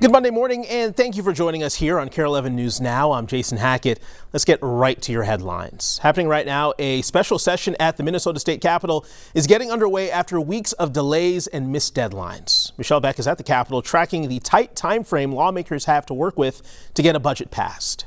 Good Monday morning, and thank you for joining us here on KARE 11 News Now. I'm Jason Hackett. Let's get right to your headlines. Happening right now, a special session at the Minnesota State Capitol is getting underway after weeks of delays and missed deadlines. Michelle Beck is at the Capitol tracking the tight time frame lawmakers have to work with to get a budget passed.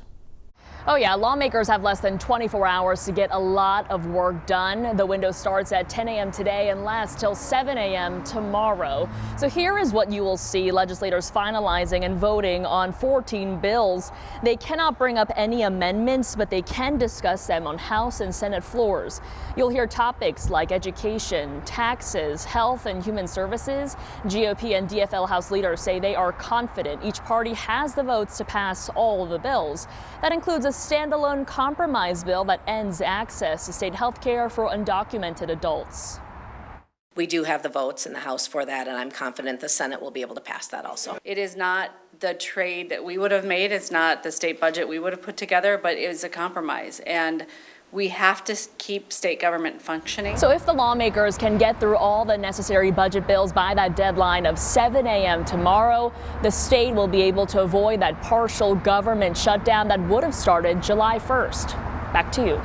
Oh yeah, lawmakers have less than 24 hours to get a lot of work done. The window starts at 10 a.m. today and lasts till 7 a.m. tomorrow. So here is what you will see: legislators finalizing and voting on 14 bills. They cannot bring up any amendments, but they can discuss them on House and Senate floors. You'll hear topics like education, taxes, health and human services. GOP and DFL House leaders say they are confident each party has the votes to pass all of the bills. That includes a standalone compromise bill that ends access to state health care for undocumented adults. We do have the votes in the House for that, and I'm confident the Senate will be able to pass that also. It is not the trade that we would have made. It's not the state budget we would have put together, but it was a compromise. And we have to keep state government functioning. So if the lawmakers can get through all the necessary budget bills by that deadline of 7 a.m. tomorrow, the state will be able to avoid that partial government shutdown that would have started July 1st. Back to you.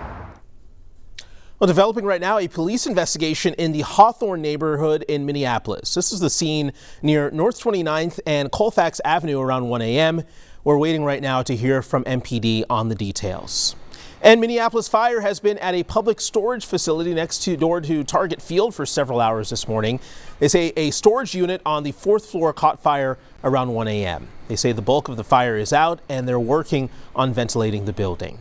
Well, developing right now, a police investigation in the Hawthorne neighborhood in Minneapolis. This is the scene near North 29th and Colfax Avenue around 1 a.m. We're waiting right now to hear from MPD on the details. And Minneapolis Fire has been at a public storage facility next door to Target Field for several hours this morning. They say a storage unit on the 4th floor caught fire around 1 a.m. They say the bulk of the fire is out and they're working on ventilating the building.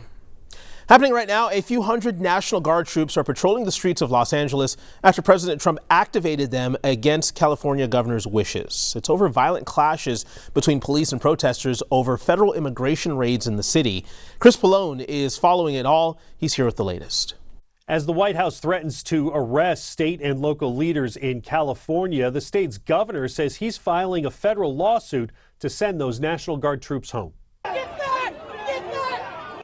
Happening right now, a few hundred National Guard troops are patrolling the streets of Los Angeles after President Trump activated them against California governor's wishes. It's over violent clashes between police and protesters over federal immigration raids in the city. Chris Pallone is following it all. He's here with the latest. As the White House threatens to arrest state and local leaders in California, the state's governor says he's filing a federal lawsuit to send those National Guard troops home.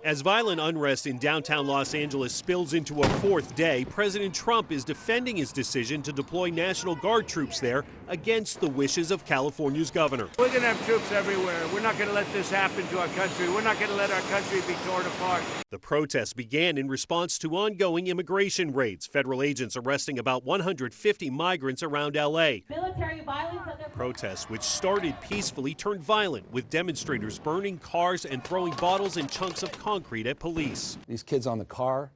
As violent unrest in downtown Los Angeles spills into a fourth day, President Trump is defending his decision to deploy National Guard troops there against the wishes of California's governor. We're going to have troops everywhere. We're not going to let this happen to our country. We're not going to let our country be torn apart. The protests began in response to ongoing immigration raids. Federal agents arresting about 150 migrants around L.A. Military violence. Protests, which started peacefully, turned violent, with demonstrators burning cars and throwing bottles and chunks of concrete at police. These kids on the car,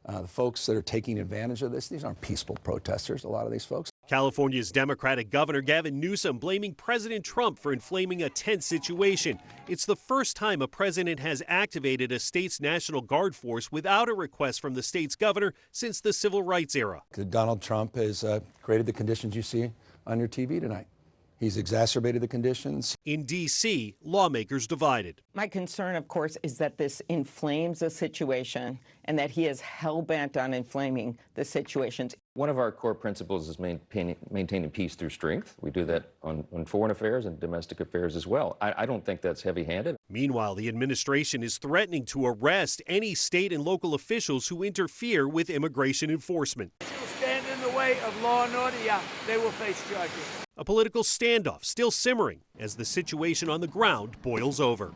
the folks that are taking advantage of this, these aren't peaceful protesters, a lot of these folks. California's Democratic Governor Gavin Newsom blaming President Trump for inflaming a tense situation. It's the first time a president has activated a state's National Guard force without a request from the state's governor since the civil rights era. Donald Trump has created the conditions you see on your TV tonight. He's exacerbated the conditions. In D.C., lawmakers divided. My concern, of course, is that this inflames the situation and that he is hell-bent on inflaming the situations. One of our core principles is maintaining peace through strength. We do that on foreign affairs and domestic affairs as well. I don't think that's heavy-handed. Meanwhile, the administration is threatening to arrest any state and local officials who interfere with immigration enforcement. Stand in the way of law and order, they will face charges. A political standoff still simmering as the situation on the ground boils over.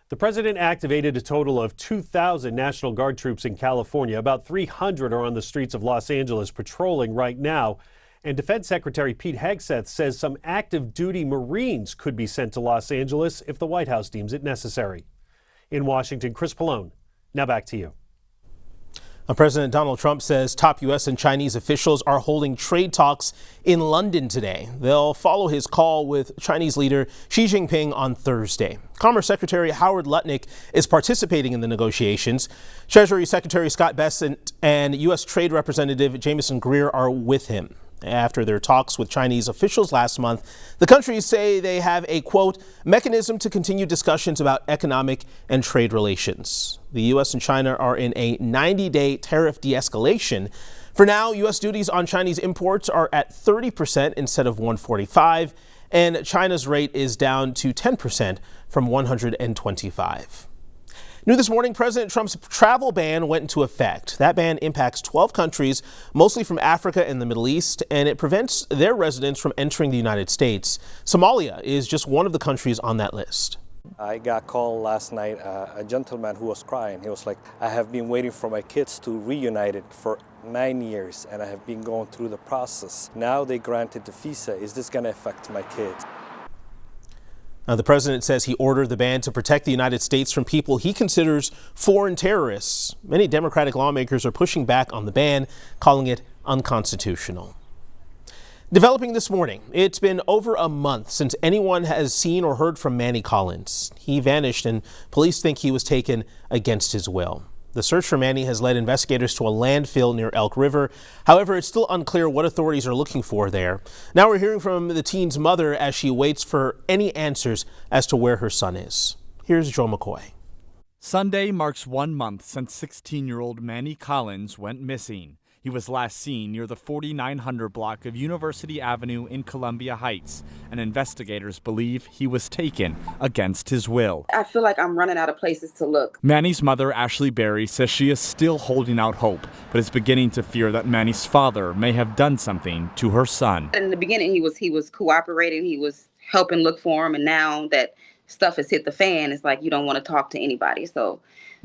The president activated a total of 2,000 National Guard troops in California. About 300 are on the streets of Los Angeles patrolling right now. And Defense Secretary Pete Hegseth says some active duty Marines could be sent to Los Angeles if the White House deems it necessary. In Washington, Chris Pallone. Now back to you. President Donald Trump says top U.S. and Chinese officials are holding trade talks in London today. They'll follow his call with Chinese leader Xi Jinping on Thursday. Commerce Secretary Howard Lutnick is participating in the negotiations. Treasury Secretary Scott Bessent and U.S. Trade Representative Jamieson Greer are with him. After their talks with Chinese officials last month, the countries say they have a, quote, mechanism to continue discussions about economic and trade relations. The U.S. and China are in a 90-day tariff de-escalation. For now, U.S. duties on Chinese imports are at 30% instead of 145%, and China's rate is down to 10% from 125%. New this morning, President Trump's travel ban went into effect. That ban impacts 12 countries, mostly from Africa and the Middle East, and it prevents their residents from entering the United States. Somalia is just one of the countries on that list. I got called last night, a gentleman who was crying. He was like, I have been waiting for my kids to reunited for 9 years, and I have been going through the process. Now they granted the visa. Is this going to affect my kids? The president says he ordered the ban to protect the United States from people he considers foreign terrorists. Many Democratic lawmakers are pushing back on the ban, calling it unconstitutional. Developing this morning, it's been over a month since anyone has seen or heard from Manny Collins. He vanished and police think he was taken against his will. The search for Manny has led investigators to a landfill near Elk River. However, it's still unclear what authorities are looking for there. Now we're hearing from the teen's mother as she waits for any answers as to where her son is. Here's Joe McCoy. Sunday marks 1 month since 16-year-old Manny Collins went missing. He was last seen near the 4900 block of University Avenue in Columbia Heights, and investigators believe he was taken against his will. I feel like I'm running out of places to look. Manny's mother, Ashley Berry, says she is still holding out hope, but is beginning to fear that Manny's father may have done something to her son. In the beginning, he was cooperating, he was helping look for him, and now that stuff has hit the fan, it's like you don't want to talk to anybody. So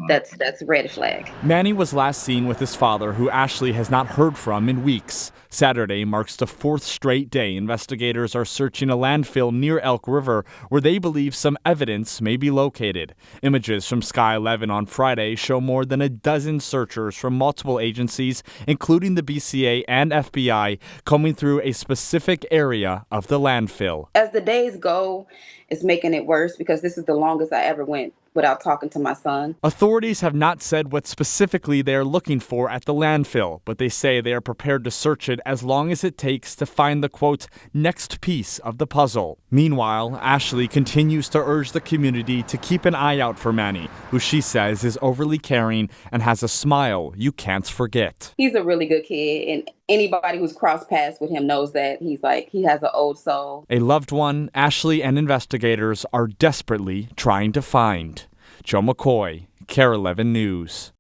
that's a red flag. Manny was last seen with his father, who Ashley has not heard from in weeks. Saturday marks the 4th straight day investigators are searching a landfill near Elk River where they believe some evidence may be located. Images from Sky 11 on Friday show more than a dozen searchers from multiple agencies, including the BCA and FBI, combing through a specific area of the landfill. As the days go, it's making it worse because this is the longest I ever went without talking to my son. Authorities have not said what specifically they are looking for at the landfill, but they say they are prepared to search it as long as it takes to find the, quote, next piece of the puzzle. Meanwhile, Ashley continues to urge the community to keep an eye out for Manny, who she says is overly caring and has a smile you can't forget. He's a really good kid, and anybody who's crossed paths with him knows that he has an old soul. A loved one Ashley and investigators are desperately trying to find. Joe McCoy, KARE 11 News.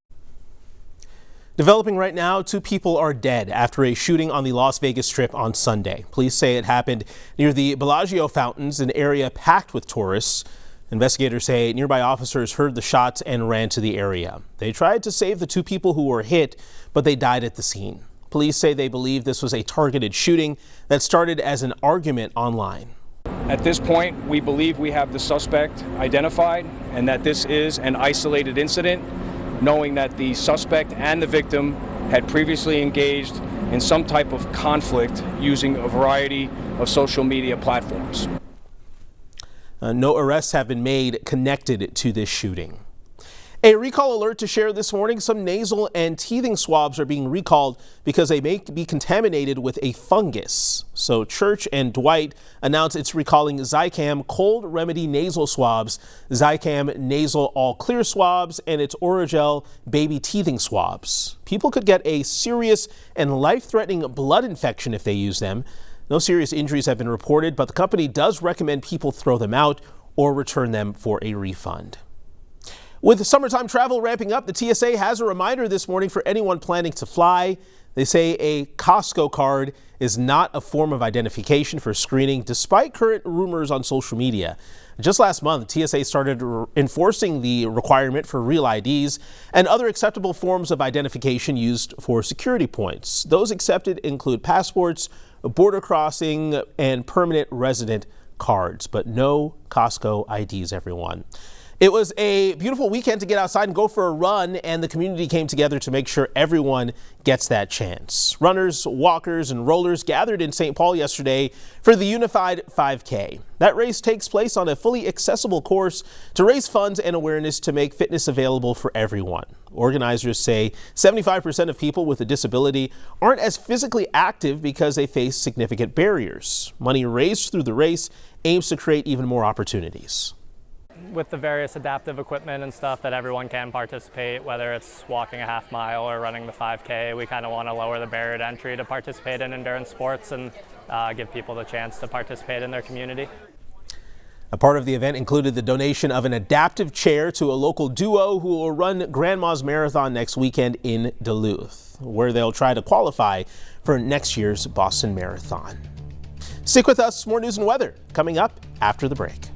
Developing right now, 2 people are dead after a shooting on the Las Vegas Strip on Sunday. Police say it happened near the Bellagio fountains, an area packed with tourists. Investigators say nearby officers heard the shots and ran to the area. They tried to save the 2 people who were hit, but they died at the scene. Police say they believe this was a targeted shooting that started as an argument online. At this point, we believe we have the suspect identified and that this is an isolated incident, knowing that the suspect and the victim had previously engaged in some type of conflict using a variety of social media platforms. No arrests have been made connected to this shooting. A recall alert to share this morning. Some nasal and teething swabs are being recalled because they may be contaminated with a fungus. So Church and Dwight announced it's recalling Zicam Cold Remedy nasal swabs, Zicam Nasal All Clear swabs, and its Oragel baby teething swabs. People could get a serious and life-threatening blood infection if they use them. No serious injuries have been reported, but the company does recommend people throw them out or return them for a refund. With summertime travel ramping up, the TSA has a reminder this morning for anyone planning to fly. They say a Costco card is not a form of identification for screening, despite current rumors on social media. Just last month, TSA started enforcing the requirement for real IDs and other acceptable forms of identification used for security points. Those accepted include passports, border crossing, and permanent resident cards, but no Costco IDs, everyone. It was a beautiful weekend to get outside and go for a run, and the community came together to make sure everyone gets that chance. Runners, walkers, and rollers gathered in St. Paul yesterday for the Unified 5K. That race takes place on a fully accessible course to raise funds and awareness to make fitness available for everyone. Organizers say 75% of people with a disability aren't as physically active because they face significant barriers. Money raised through the race aims to create even more opportunities. With the various adaptive equipment and stuff that everyone can participate, whether it's walking a half mile or running the 5K, we kind of want to lower the barrier to entry to participate in endurance sports and give people the chance to participate in their community. A part of the event included the donation of an adaptive chair to a local duo who will run Grandma's Marathon next weekend in Duluth, where they'll try to qualify for next year's Boston Marathon. Stick with us, more news and weather coming up after the break.